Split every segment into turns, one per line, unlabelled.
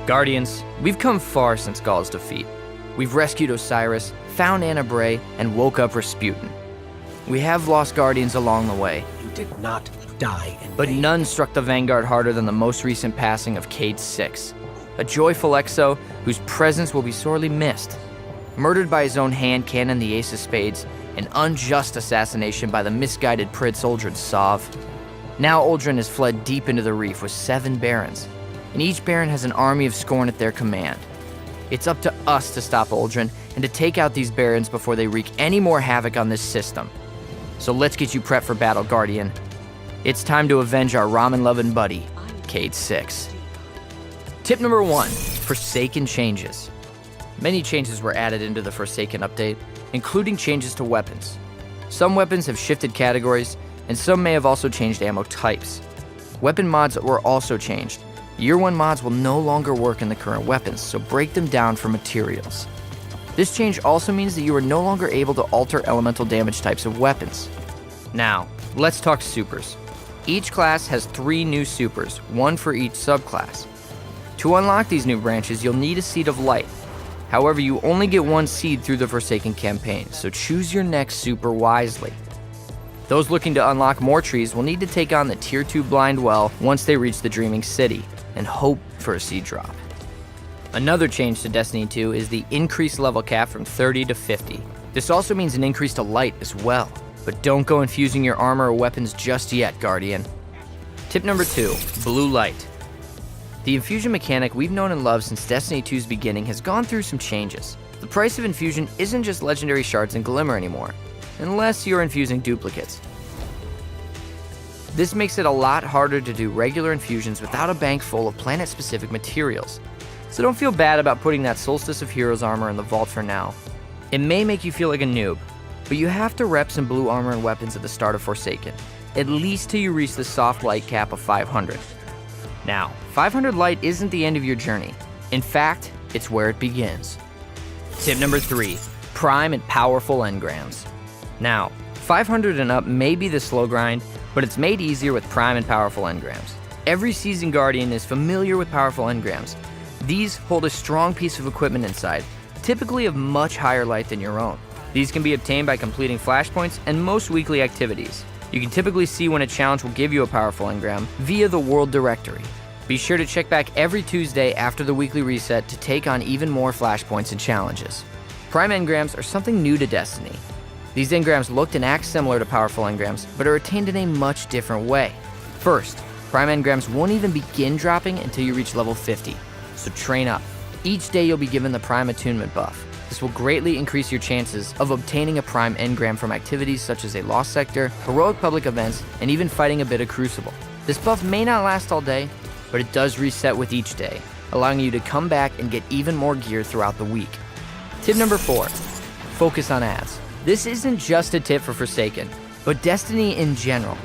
Guardians, we've come far since Gaul's defeat. We've rescued Osiris, found Anna Bray, and woke up Rasputin. We have lost Guardians along the way.
You did not die in
But
vain.
none struck the Vanguard harder than the most recent passing of Cayde 6, a joyful Exo whose presence will be sorely missed. Murdered by his own hand cannon, the Ace of Spades, an unjust assassination by the misguided Prince Uldren Sov. Now Uldren has fled deep into the Reef with 7 barons, and each baron has an army of scorn at their command. It's up to us to stop Uldren and to take out these barons before they wreak any more havoc on this system. So let's get you prepped for battle, Guardian. It's time to avenge our ramen-loving buddy, Cayde 6. Tip number 1, Forsaken changes. Many changes were added into the Forsaken update, including changes to weapons. Some weapons have shifted categories, and some may have also changed ammo types. Weapon mods were also changed. Year 1 mods will no longer work in the current weapons, so break them down for materials. This change also means that you are no longer able to alter elemental damage types of weapons. Now, let's talk supers. Each class has 3 new supers, 1 for each subclass. To unlock these new branches, you'll need a Seed of Light. However, you only get 1 seed through the Forsaken campaign, so choose your next super wisely. Those looking to unlock more trees will need to take on the Tier 2 Blind Well once they reach the Dreaming City, and hope for a seed drop. Another change to Destiny 2 is the increased level cap from 30 to 50. This also means an increase to light as well, but don't go infusing your armor or weapons just yet, Guardian. Tip number 2, Blue Light. The infusion mechanic we've known and loved since Destiny 2's beginning has gone through some changes. The price of infusion isn't just legendary shards and glimmer anymore, unless you're infusing duplicates. This makes it a lot harder to do regular infusions without a bank full of planet-specific materials. So don't feel bad about putting that Solstice of Heroes armor in the vault for now. It may make you feel like a noob, but you have to rep some blue armor and weapons at the start of Forsaken, at least till you reach the soft light cap of 500. Now, 500 light isn't the end of your journey. In fact, it's where it begins. Tip number 3, Prime and Powerful Engrams. Now, 500 and up may be the slow grind, but it's made easier with Prime and Powerful Engrams. Every seasoned Guardian is familiar with Powerful Engrams. These hold a strong piece of equipment inside, typically of much higher light than your own. These can be obtained by completing flashpoints and most weekly activities. You can typically see when a challenge will give you a Powerful Engram via the World Directory. Be sure to check back every Tuesday after the weekly reset to take on even more flashpoints and challenges. Prime Engrams are something new to Destiny. These engrams look and act similar to Powerful Engrams, but are attained in a much different way. First, Prime Engrams won't even begin dropping until you reach level 50, so train up. Each day you'll be given the Prime Attunement buff. This will greatly increase your chances of obtaining a Prime Engram from activities such as a Lost Sector, heroic public events, and even fighting a bit of Crucible. This buff may not last all day, but it does reset with each day, allowing you to come back and get even more gear throughout the week. Tip number 4, focus on ads. This isn't just a tip for Forsaken, but Destiny in general.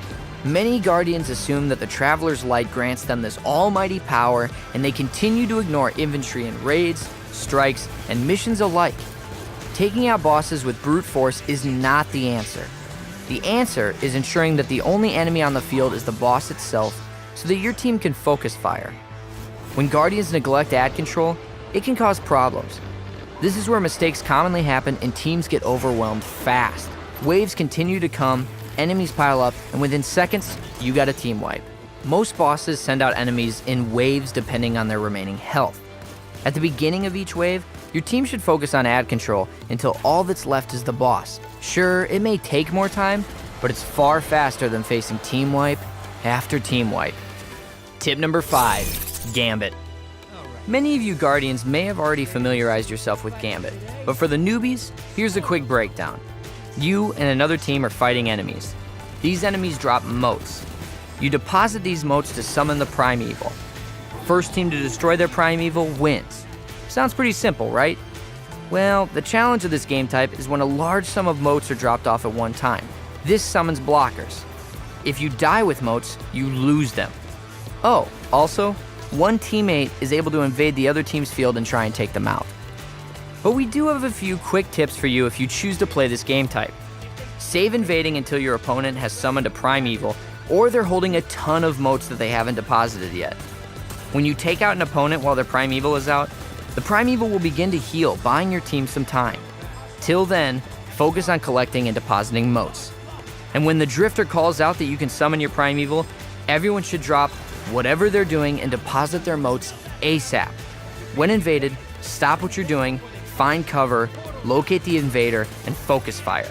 Many Guardians assume that the Traveler's Light grants them this almighty power, and they continue to ignore infantry in raids, strikes, and missions alike. Taking out bosses with brute force is not the answer. The answer is ensuring that the only enemy on the field is the boss itself, so that your team can focus fire. When Guardians neglect ad control, it can cause problems. This is where mistakes commonly happen and teams get overwhelmed fast. Waves continue to come, enemies pile up, and within seconds, you got a team wipe. Most bosses send out enemies in waves depending on their remaining health. At the beginning of each wave, your team should focus on ad control until all that's left is the boss. Sure, it may take more time, but it's far faster than facing team wipe after team wipe. Tip number 5, Gambit. Many of you Guardians may have already familiarized yourself with Gambit, but for the newbies, here's a quick breakdown. You and another team are fighting enemies. These enemies drop motes. You deposit these motes to summon the Primeval. First team to destroy their Primeval wins. Sounds pretty simple, right? Well, the challenge of this game type is when a large sum of motes are dropped off at one time. This summons blockers. If you die with motes, you lose them. Oh, also, one teammate is able to invade the other team's field and try and take them out. But we do have a few quick tips for you if you choose to play this game type. Save invading until your opponent has summoned a Primeval, or they're holding a ton of motes that they haven't deposited yet. When you take out an opponent while their Primeval is out, the Primeval will begin to heal, buying your team some time. Till then, focus on collecting and depositing motes. And when the Drifter calls out that you can summon your Primeval, everyone should drop whatever they're doing and deposit their motes ASAP. When invaded, stop what you're doing, find cover, locate the invader, and focus fire.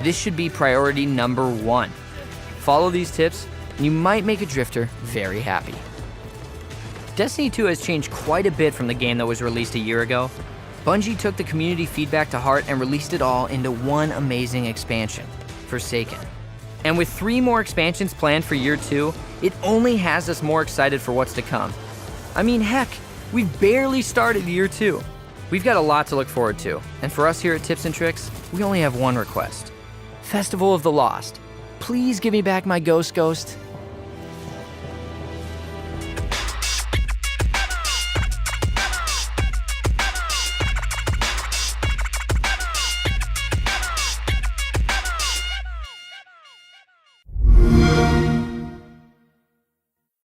This should be priority number 1. Follow these tips, and you might make a Drifter very happy. Destiny 2 has changed quite a bit from the game that was released a year ago. Bungie took the community feedback to heart and released it all into one amazing expansion, Forsaken. And with 3 more expansions planned for year 2, it only has us more excited for what's to come. I mean, heck, we've barely started year 2. We've got a lot to look forward to, and for us here at Tips and Tricks, we only have one request. Festival of the Lost. Please give me back my Ghost.